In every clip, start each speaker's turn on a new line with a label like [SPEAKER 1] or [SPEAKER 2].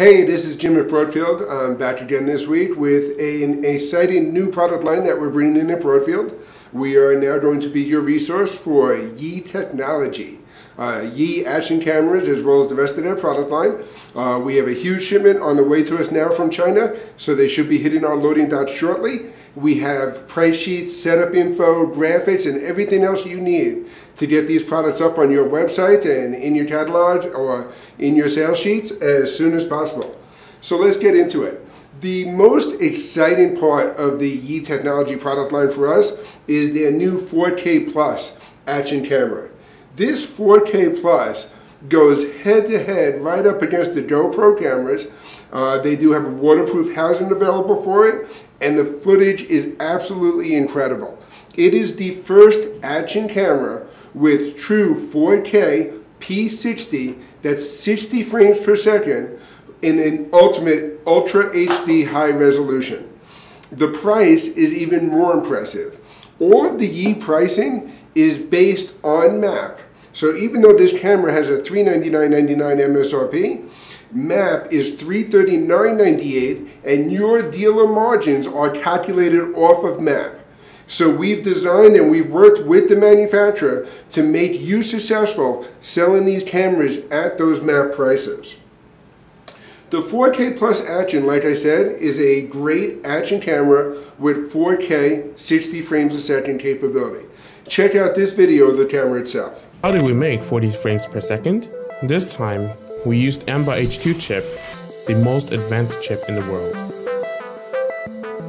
[SPEAKER 1] Hey, this is Jim at Broadfield. I'm back again this week with an exciting new product line that we're bringing in at Broadfield. We are now going to be your resource for Yi technology. Yi action cameras as well as the rest of their product line. We have a huge shipment on the way to us now from China, so they should be hitting our loading dots shortly. We have price sheets, setup info, graphics, and everything else you need to get these products up on your website and in your catalog or in your sales sheets as soon as possible. So let's get into it. The most exciting part of the Yi technology product line for us is their new 4K Plus action camera. This 4K Plus goes head-to-head right up against the GoPro cameras. They do have a waterproof housing available for it, and the footage is absolutely incredible. It is the first action camera with true 4K P60, that's 60 frames per second, in an ultimate Ultra HD high resolution. The price is even more impressive. All of the Yi pricing is based on MAP. So even though this camera has a $399.99 MSRP, MAP is $339.98, and your dealer margins are calculated off of MAP. So we've designed and we've worked with the manufacturer to make you successful selling these cameras at those MAP prices. The 4K Plus Action, like I said, is a great action camera with 4K 60 frames a second capability. Check out this video of the camera itself.
[SPEAKER 2] How did we make 40 frames per second? This time, we used AMBA H2 chip, the most advanced chip in the world.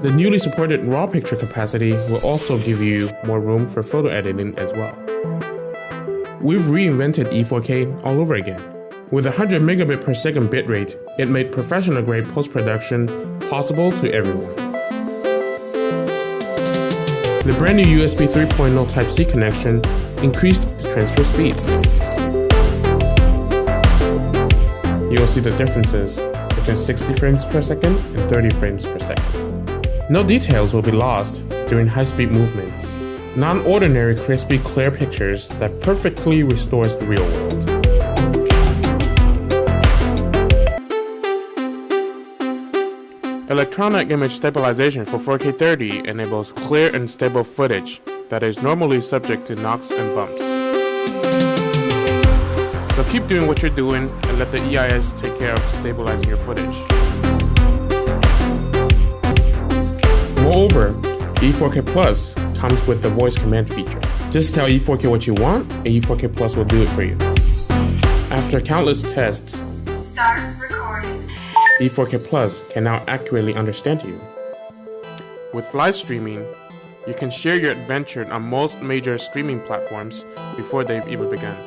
[SPEAKER 2] The newly supported raw picture capacity will also give you more room for photo editing as well. We've reinvented E4K all over again. With 100 megabit per second bitrate, it made professional grade post-production possible to everyone. The brand new USB 3.0 Type-C connection increased the transfer speed. You'll see the differences between 60 frames per second and 30 frames per second. No details will be lost during high-speed movements. Non-ordinary crispy clear pictures that perfectly restores the real world. Electronic image stabilization for 4K 30 enables clear and stable footage that is normally subject to knocks and bumps. So keep doing what you're doing and let the EIS take care of stabilizing your footage. Moreover, E4K Plus comes with the voice command feature. Just tell E4K what you want, and E4K Plus will do it for you. After countless tests,
[SPEAKER 3] start recording.
[SPEAKER 2] E4K Plus can now accurately understand you. With live streaming, you can share your adventure on most major streaming platforms before they've even begun.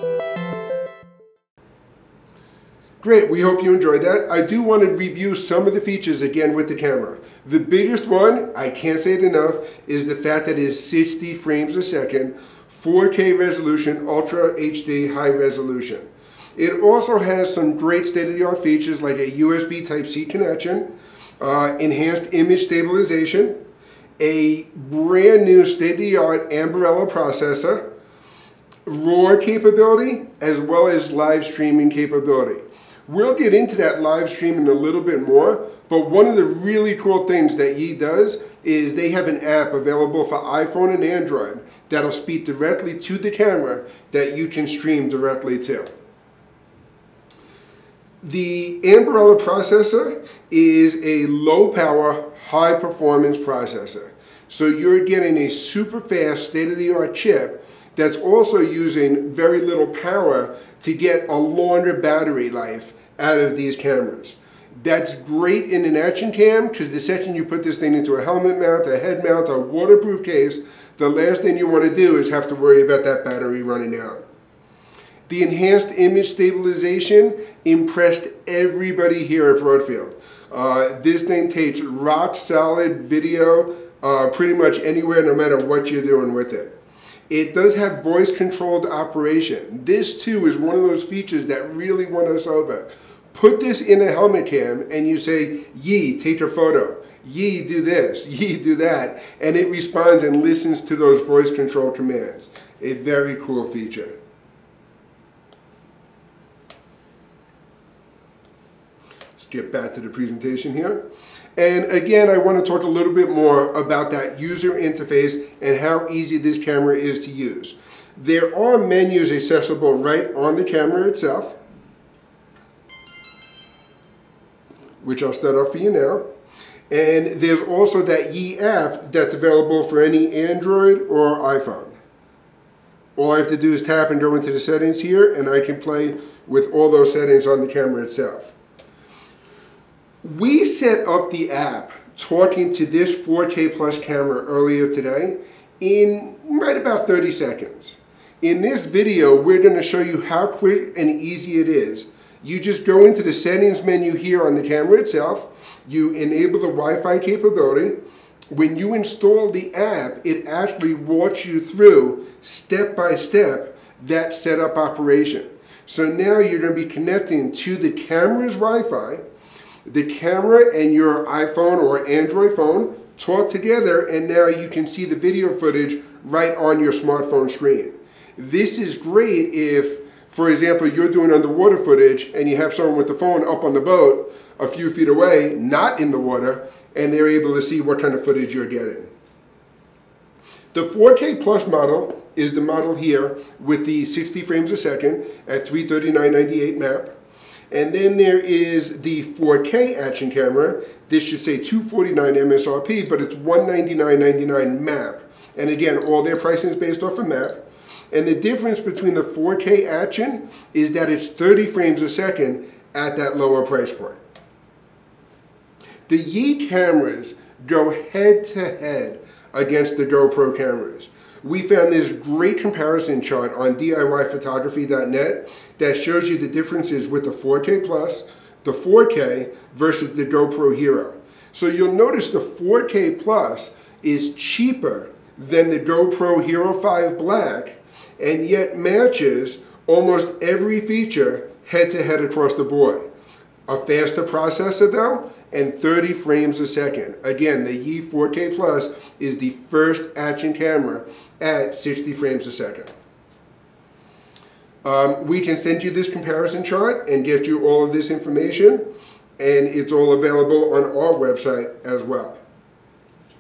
[SPEAKER 1] Great, we hope you enjoyed that. I do want to review some of the features again with the camera. The biggest one, I can't say it enough, is the fact that it is 60 frames a second, 4K resolution, Ultra HD high resolution. It also has some great state-of-the-art features like a USB Type-C connection, enhanced image stabilization, a brand new state-of-the-art Ambarella processor, RAW capability, as well as live streaming capability. We'll get into that live streaming a little bit more, but one of the really cool things that Yi does is they have an app available for iPhone and Android that'll speak directly to the camera that you can stream directly to. The Ambarella processor is a low-power, high-performance processor. So you're getting a super fast, state-of-the-art chip that's also using very little power to get a longer battery life out of these cameras. That's great in an action cam because the second you put this thing into a helmet mount, a head mount, a waterproof case, the last thing you want to do is have to worry about that battery running out. The enhanced image stabilization impressed everybody here at Broadfield. This thing takes rock solid video pretty much anywhere, no matter what you're doing with it. It does have voice controlled operation. This too is one of those features that really won us over. Put this in a helmet cam and you say, Yi, take a photo. Yi, do this. Yi, do that. And it responds and listens to those voice control commands. A very cool feature. Let's get back to the presentation here. And again, I want to talk a little bit more about that user interface and how easy this camera is to use. There are menus accessible right on the camera itself, which I'll start off for you now. And there's also that Yi app that's available for any Android or iPhone. All I have to do is tap and go into the settings here, and I can play with all those settings on the camera itself. We set up the app talking to this 4K Plus camera earlier today in right about 30 seconds. In this video, we're going to show you how quick and easy it is. You just go into the settings menu here on the camera itself, you enable the Wi-Fi capability. When you install the app, it actually walks you through step by step that setup operation. So now you're going to be connecting to the camera's Wi-Fi. The camera and your iPhone or Android phone talk together, and now you can see the video footage right on your smartphone screen. This is great if, for example, you're doing underwater footage and you have someone with the phone up on the boat a few feet away, not in the water, and they're able to see what kind of footage you're getting. The 4K Plus model is the model here with the 60 frames a second at 339.98 map. And then there is the 4K action camera. This should say $249 MSRP, but it's $199.99 map. And again, all their pricing is based off a map. And the difference between the 4K action is that it's 30 frames a second at that lower price point. The Yi cameras go head to head against the GoPro cameras. We found this great comparison chart on DIYphotography.net that shows you the differences with the 4K Plus, the 4K versus the GoPro Hero. So you'll notice the 4K Plus is cheaper than the GoPro Hero 5 Black, and yet matches almost every feature head to head across the board. A faster processor though, and 30 frames a second. Again, the Yi 4K Plus is the first action camera at 60 frames a second. We can send you this comparison chart and get you all of this information, and it's all available on our website as well.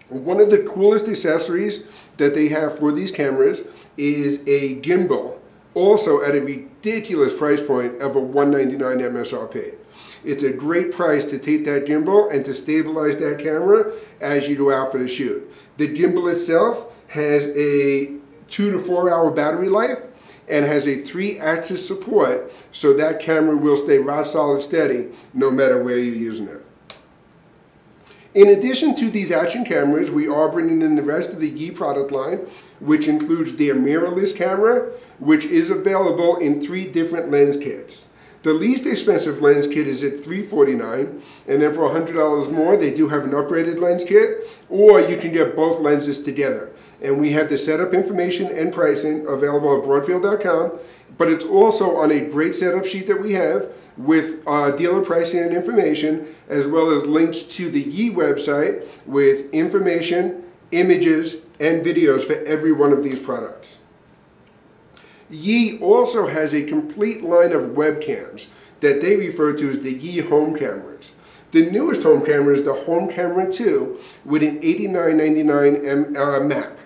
[SPEAKER 1] One of the coolest accessories that they have for these cameras is a gimbal, also at a ridiculous price point of a $199 MSRP. It's a great price to take that gimbal and to stabilize that camera as you go out for the shoot. The gimbal itself has a 2 to 4 hour battery life and has a 3-axis support, so that camera will stay rock solid steady no matter where you're using it. In addition to these action cameras, we are bringing in the rest of the Yi product line, which includes their mirrorless camera, which is available in 3 different lens kits. The least expensive lens kit is at $349, and then for $100 more, they do have an upgraded lens kit, or you can get both lenses together. And we have the setup information and pricing available at Broadfield.com, but it's also on a great setup sheet that we have with dealer pricing and information, as well as links to the Yi website with information, images, and videos for every one of these products. Yi also has a complete line of webcams that they refer to as the Yi home cameras. The newest home camera is the Home Camera 2 with an $89.99 map.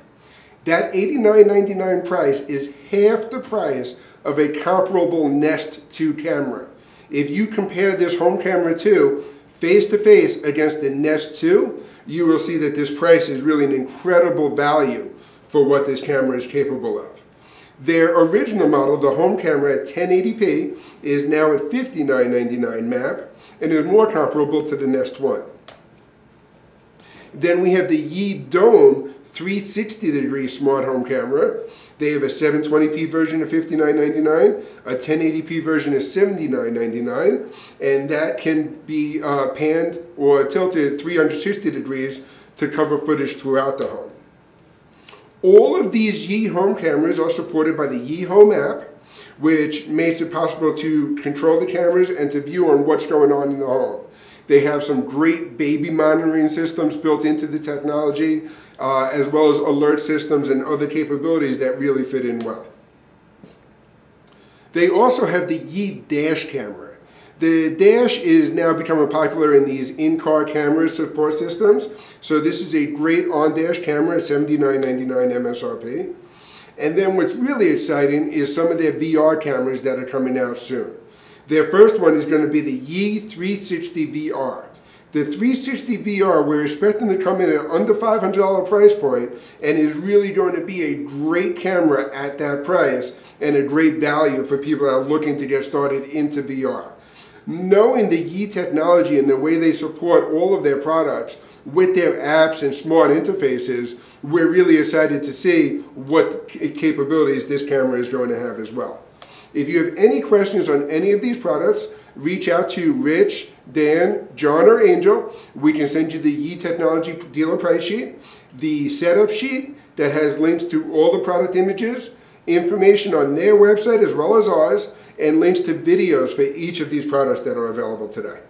[SPEAKER 1] That $89.99 price is half the price of a comparable Nest 2 camera. If you compare this Home Camera 2 face to face against the Nest 2, you will see that this price is really an incredible value for what this camera is capable of. Their original model, the home camera at 1080p, is now at $59.99 map and is more comparable to the Nest 1. Then we have the Yi Dome 360-degree smart home camera. They have a 720p version of $59.99, a 1080p version of $79.99, and that can be panned or tilted 360 degrees to cover footage throughout the home. All of these Yi home cameras are supported by the Yi Home app, which makes it possible to control the cameras and to view on what's going on in the home. They have some great baby monitoring systems built into the technology, as well as alert systems and other capabilities that really fit in well. They also have the Yi dash camera. The Dash is now becoming popular in these in-car camera support systems. So this is a great on-dash camera at $79.99 MSRP. And then what's really exciting is some of their VR cameras that are coming out soon. Their first one is going to be the Yi 360 VR. The 360 VR, we're expecting to come in at under $500 price point and is really going to be a great camera at that price and a great value for people that are looking to get started into VR. Knowing the Yi technology and the way they support all of their products with their apps and smart interfaces, we're really excited to see what capabilities this camera is going to have as well. If you have any questions on any of these products, reach out to Rich, Dan, John, or Angel. We can send you the Yi Technology dealer price sheet, the setup sheet that has links to all the product images, information on their website as well as ours, and links to videos for each of these products that are available today.